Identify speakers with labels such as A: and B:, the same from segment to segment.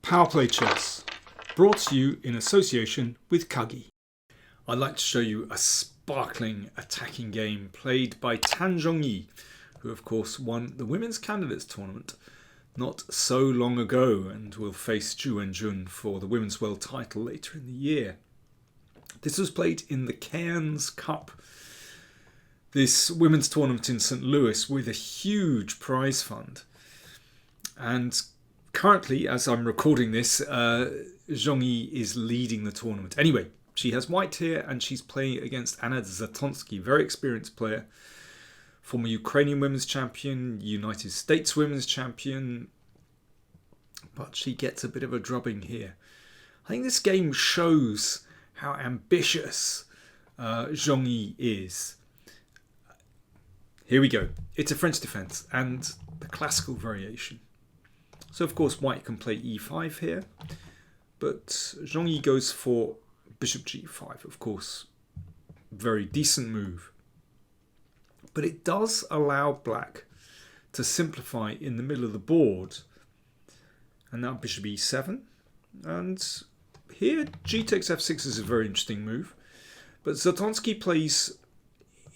A: PowerPlayChess, brought to you in association with Kagi. I'd like to show you a sparkling attacking game played by Zhongyi, who of course won the Women's Candidates Tournament not so long ago and will face Zhu Wenjun for the Women's World title later in the year. This was played in the Cairns Cup, this women's tournament in St. Louis with a huge prize fund. And currently, as I'm recording this, Zhongyi is leading the tournament. Anyway, she has white here and she's playing against Anna Zatonskih, very experienced player, former Ukrainian women's champion, United States women's champion, but she gets a bit of a drubbing here. I think this game shows how ambitious Zhongyi is. Here we go. It's a French defense and the classical variation. So of course white can play e5 here, but Zhongyi goes for bishop g5, of course. Very decent move. But it does allow black to simplify in the middle of the board. And now bishop e7. And here g takes f6 is a very interesting move. But Zatonskih plays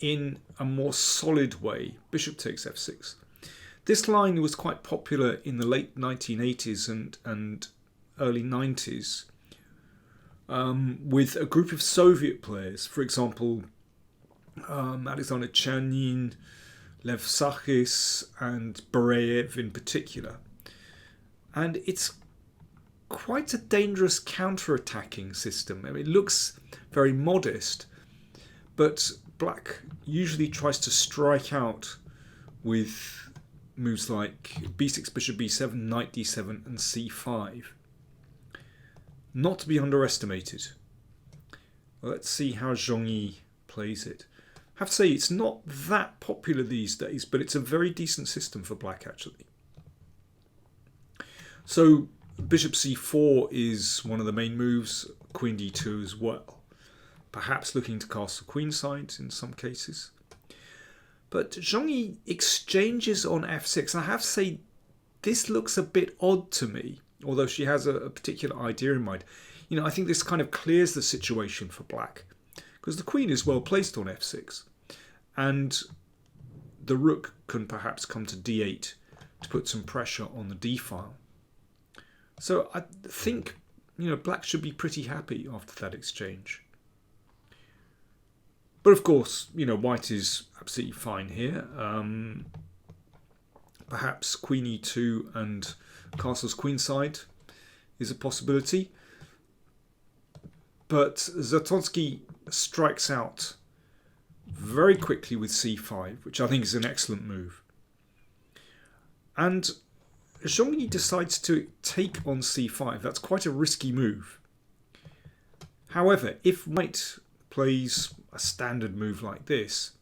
A: in a more solid way. Bishop takes f6. This line was quite popular in the late 1980s and early 90s with a group of Soviet players, for example, Alexander Chernin, Lev Sachis and Bereyev in particular. And it's quite a dangerous counter-attacking system. I mean, it looks very modest, but black usually tries to strike out with moves like b6, bishop b7, knight d7 and c5. Not to be underestimated. Well, let's see how Zhongyi plays it. I have to say it's not that popular these days, but it's a very decent system for black actually. So bishop c4 is one of the main moves, queen d2 as well. Perhaps looking to castle queenside in some cases. But Zhongyi exchanges on f6. And I have to say, this looks a bit odd to me, although she has a particular idea in mind. You know, I think this kind of clears the situation for black, because the queen is well placed on f6. And the rook can perhaps come to d8 to put some pressure on the d file. So I think, you know, black should be pretty happy after that exchange. But of course, you know, white is absolutely fine here. Perhaps queen e2 and castles queenside is a possibility. But Zatonskih strikes out very quickly with c5, which I think is an excellent move. And Zhongyi decides to take on c5. That's quite a risky move. However, if white plays a standard move like this,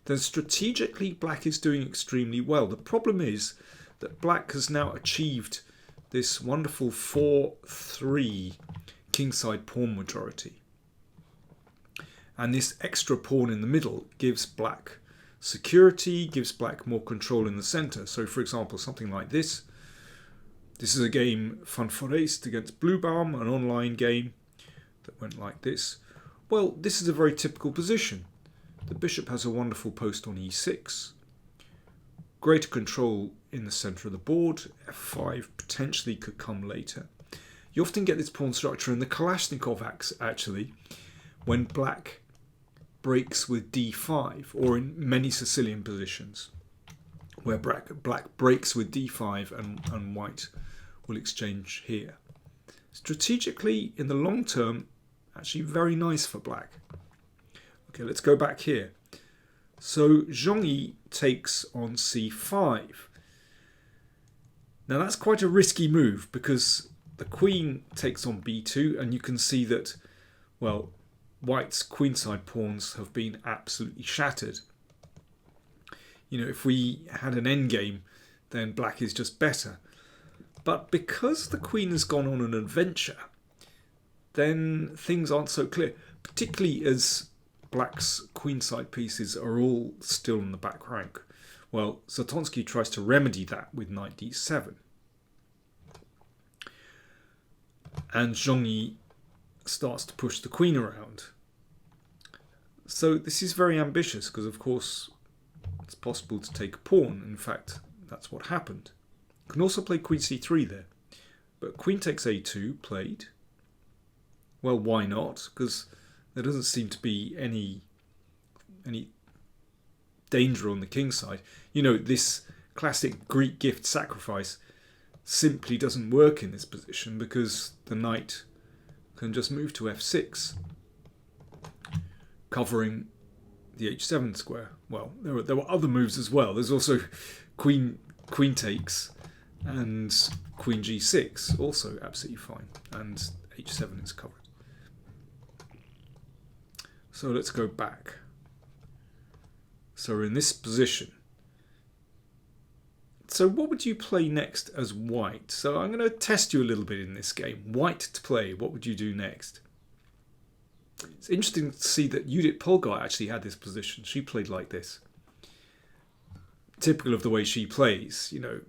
A: then strategically black is doing extremely well. The problem is that black has now achieved this wonderful 4-3 kingside pawn majority. And this extra pawn in the middle gives black security, gives black more control in the center. So for example, something like this. This is a game Van Forest against Bluebaum, an online game that went like this. Well, this is a very typical position. The bishop has a wonderful post on e6. Greater control in the centre of the board. f5 potentially could come later. You often get this pawn structure in the Kalashnikov actually, when black breaks with d5, or in many Sicilian positions, where black breaks with d5 and white will exchange here. Strategically, in the long term, actually very nice for black. Okay, let's go back here. So Zhongyi takes on c5. Now that's quite a risky move because the queen takes on b2 and you can see that, well, white's queenside pawns have been absolutely shattered. You know, if we had an endgame, then black is just better. But because the queen has gone on an adventure, then things aren't so clear, particularly as black's queenside pieces are all still in the back rank. Well, Zatonskih tries to remedy that with knight d7. and Zhongyi starts to push the queen around. So this is very ambitious because, of course, it's possible to take a pawn. In fact, that's what happened. You can also play queen c3 there. But queen takes a2 played. Well, why not? Because there doesn't seem to be any danger on the king side. You know, this classic Greek gift sacrifice simply doesn't work in this position because the knight can just move to f6, covering the h7 square. Well, there were other moves as well. There's also queen takes and queen g6, also absolutely fine, and h7 is covered. So let's go back. So we're in this position. So what would you play next as white? So I'm going to test you a little bit in this game. White to play, what would you do next? It's interesting to see that Judith Polgar actually had this position. She played like this. Typical of the way she plays, you know,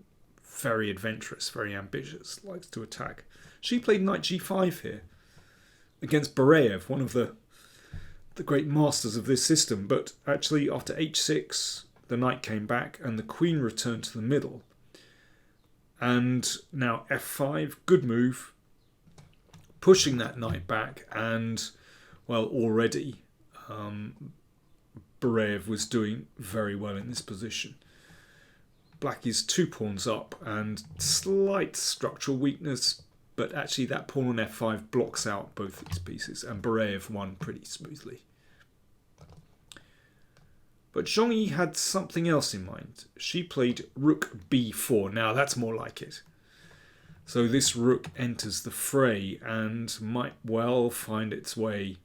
A: very adventurous, very ambitious, likes to attack. She played knight g5 here against Bareyev, one of the great masters of this system. But actually after h6, the knight came back and the queen returned to the middle. And now f5, good move, pushing that knight back, and well, already Bareyev was doing very well in this position. Black is 2 pawns up and slight structural weakness, but actually that pawn on f5 blocks out both these pieces, and Bareyev won pretty smoothly. But Zhongyi had something else in mind. She played rook b4. Now that's more like it. So this rook enters the fray and might well find its way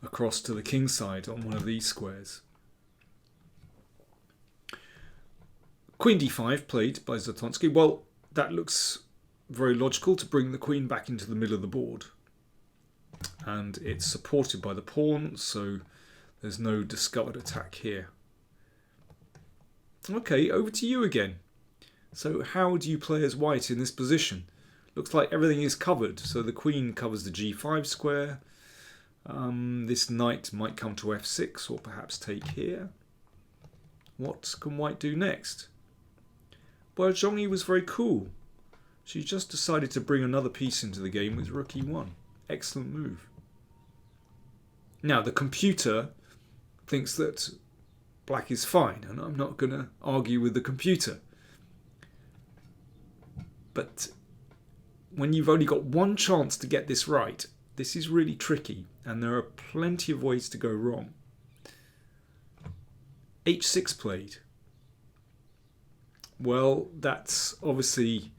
A: across to the king side on one of these squares. Queen d5 played by Zatonskih. Well, that looks very logical to bring the queen back into the middle of the board. And it's supported by the pawn, so there's no discovered attack here. Okay, over to you again. So how do you play as white in this position? Looks like everything is covered. So the queen covers the g5 square. This knight might come to f6 or perhaps take here. What can white do next? Well, Zhongyi was very cool. She just decided to bring another piece into the game with rook e1. Excellent move. Now, the computer thinks that black is fine, and I'm not going to argue with the computer. But when you've only got one chance to get this right, this is really tricky, and there are plenty of ways to go wrong. h6 played. Well, that's obviously,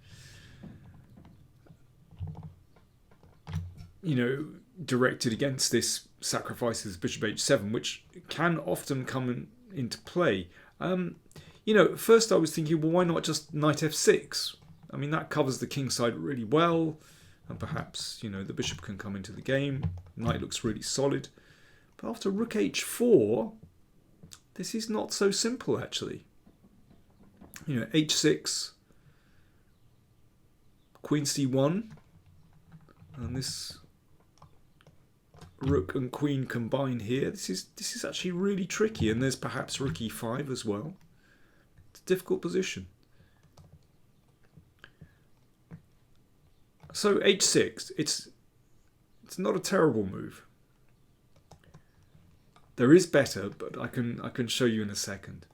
A: you know, directed against this sacrifices bishop h7, which can often come into play. You know, at first I was thinking, well, why not just knight f6? I mean, that covers the king side really well, and perhaps, you know, the bishop can come into the game. Knight looks really solid. But after rook h4, this is not so simple, actually. You know, h6, queen c1, and this rook and queen combine here. This is actually really tricky, and there's perhaps rook e5 as well. It's a difficult position. So h6, it's not a terrible move. There is better, but I can show you in a second.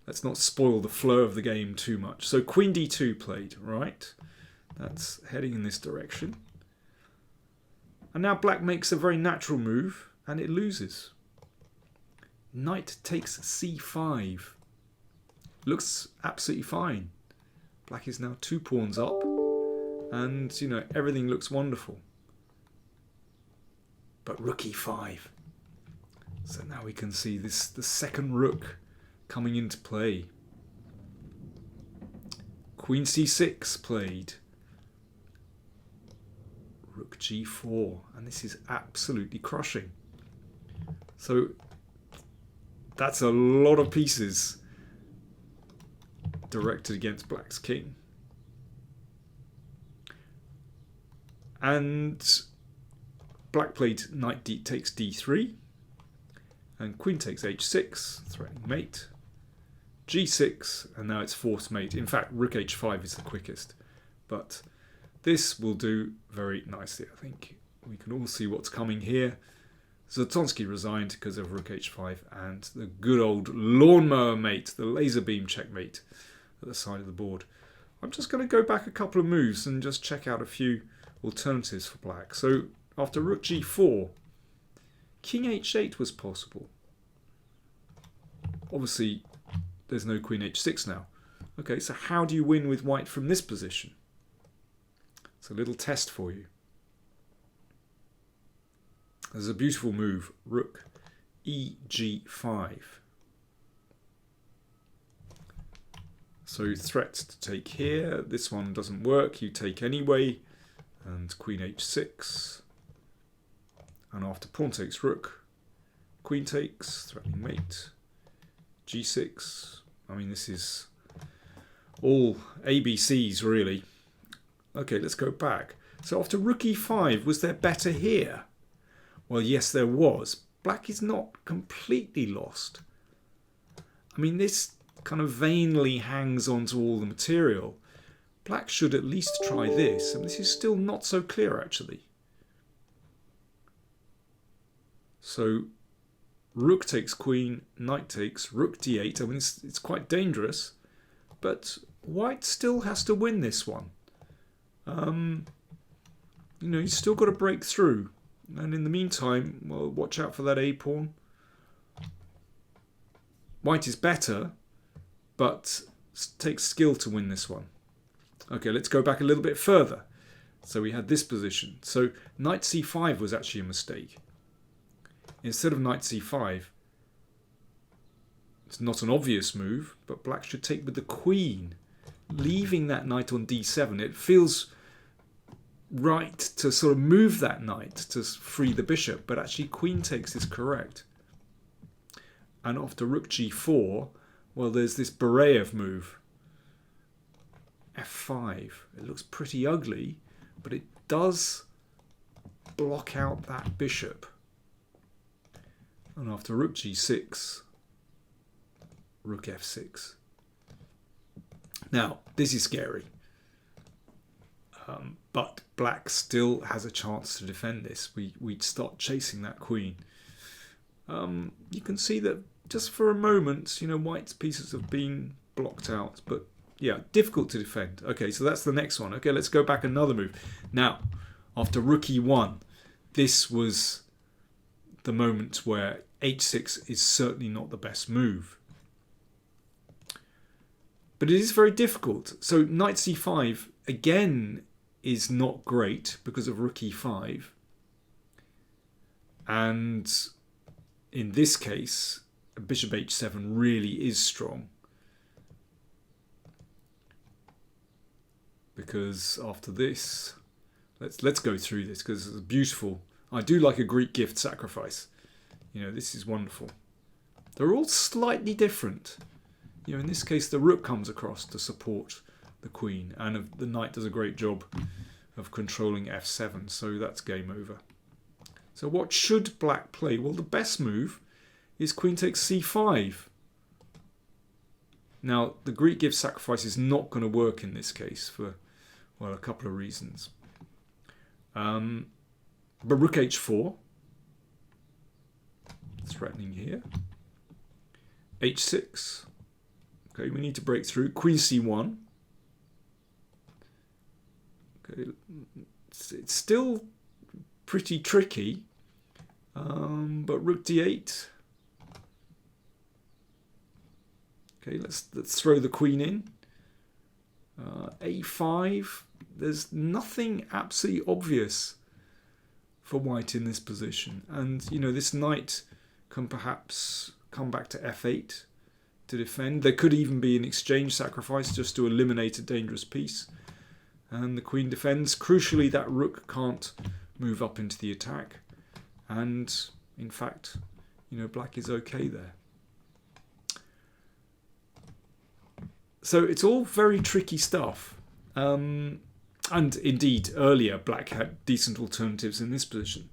A: Let's not spoil the flow of the game too much. So queen d2 played, right? That's heading in this direction. And now black makes a very natural move, and it loses. Knight takes c5. Looks absolutely fine. Black is now 2 pawns up, and, you know, everything looks wonderful. But rook e5. So now we can see the second rook coming into play. Queen c6 played. Rook g4, and this is absolutely crushing. So that's a lot of pieces directed against black's king. And black played knight takes d3, and queen takes h6, threatening mate, g6, and now it's forced mate. In fact, rook h5 is the quickest, but this will do very nicely, I think. We can all see what's coming here. Zatonskih resigned because of rook h5, and the good old lawnmower mate, the laser beam checkmate at the side of the board. I'm just going to go back a couple of moves and just check out a few alternatives for black. So after rook g4, king h8 was possible. Obviously, there's no queen h6 now. Okay, so how do you win with white from this position? It's a little test for you. There's a beautiful move, rook eg5. So threat to take here. This one doesn't work. You take anyway. And queen h6. And after pawn takes rook, queen takes, threatening mate, g6. I mean, this is all ABCs, really. Okay, let's go back. So after rook e5, was there better here? Well, yes, there was. Black is not completely lost. I mean, this kind of vainly hangs on to all the material. Black should at least try this, and this is still not so clear, actually. So rook takes queen, knight takes, rook d8. I mean, it's quite dangerous, but white still has to win this one. You know, he's still got to break through. And in the meantime, well, watch out for that a-pawn. White is better, but takes skill to win this one. Okay, let's go back a little bit further. So we had this position. So knight c5 was actually a mistake. Instead of knight c5, it's not an obvious move, but black should take with the queen, leaving that knight on d7. It feels right to sort of move that knight to free the bishop, but actually queen takes is correct. And after rook g4, well, there's this Bareyev move, f5. It looks pretty ugly, but it does block out that bishop. And after rook g6, rook f6. Now, this is scary. But black still has a chance to defend this. We'd start chasing that queen. You can see that just for a moment, you know, white's pieces have been blocked out. But yeah, difficult to defend. Okay, so that's the next one. Okay, let's go back another move. Now, after rook e1, this was the moment where h6 is certainly not the best move. But it is very difficult. So knight c5, again, is not great because of rook e5. And in this case, bishop h7 really is strong. Because after this, let's go through this because it's beautiful. I do like a Greek gift sacrifice. You know, this is wonderful. They're all slightly different. You know, in this case, the rook comes across to support the queen, and the knight does a great job of controlling f7, so that's game over. So what should black play? Well, the best move is queen takes c5. Now, the Greek gift sacrifice is not going to work in this case for, well, a couple of reasons. But rook h4, threatening here. h6. Okay, we need to break through. Queen c1. Okay, it's still pretty tricky. But rook d8. Okay, let's throw the queen in. a5. There's nothing absolutely obvious for white in this position. And, you know, this knight can perhaps come back to f8 to defend. There could even be an exchange sacrifice just to eliminate a dangerous piece. And the queen defends. Crucially, that rook can't move up into the attack. And, in fact, you know, black is okay there. So it's all very tricky stuff. And indeed, earlier, black had decent alternatives in this position.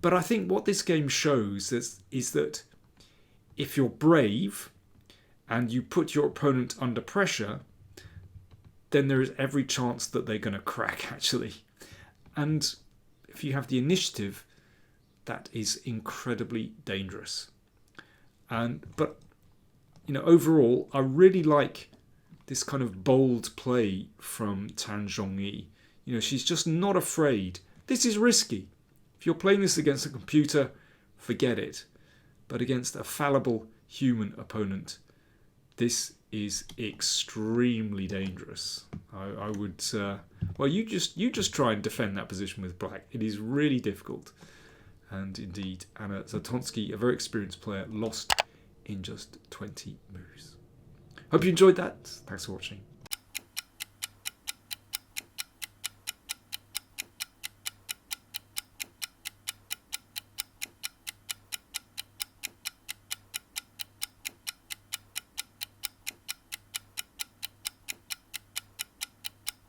A: But I think what this game shows is that if you're brave and you put your opponent under pressure, then there is every chance that they're going to crack, actually. And if you have the initiative, that is incredibly dangerous. But overall, I really like this kind of bold play from Zhongyi. She's just not afraid. This is risky. If you're playing this against a computer, forget it. But against a fallible human opponent, this is extremely dangerous. I would you just try and defend that position with black. It is really difficult. And indeed, Anna Zatonskih, a very experienced player, lost in just 20 moves. Hope you enjoyed that. Thanks for watching.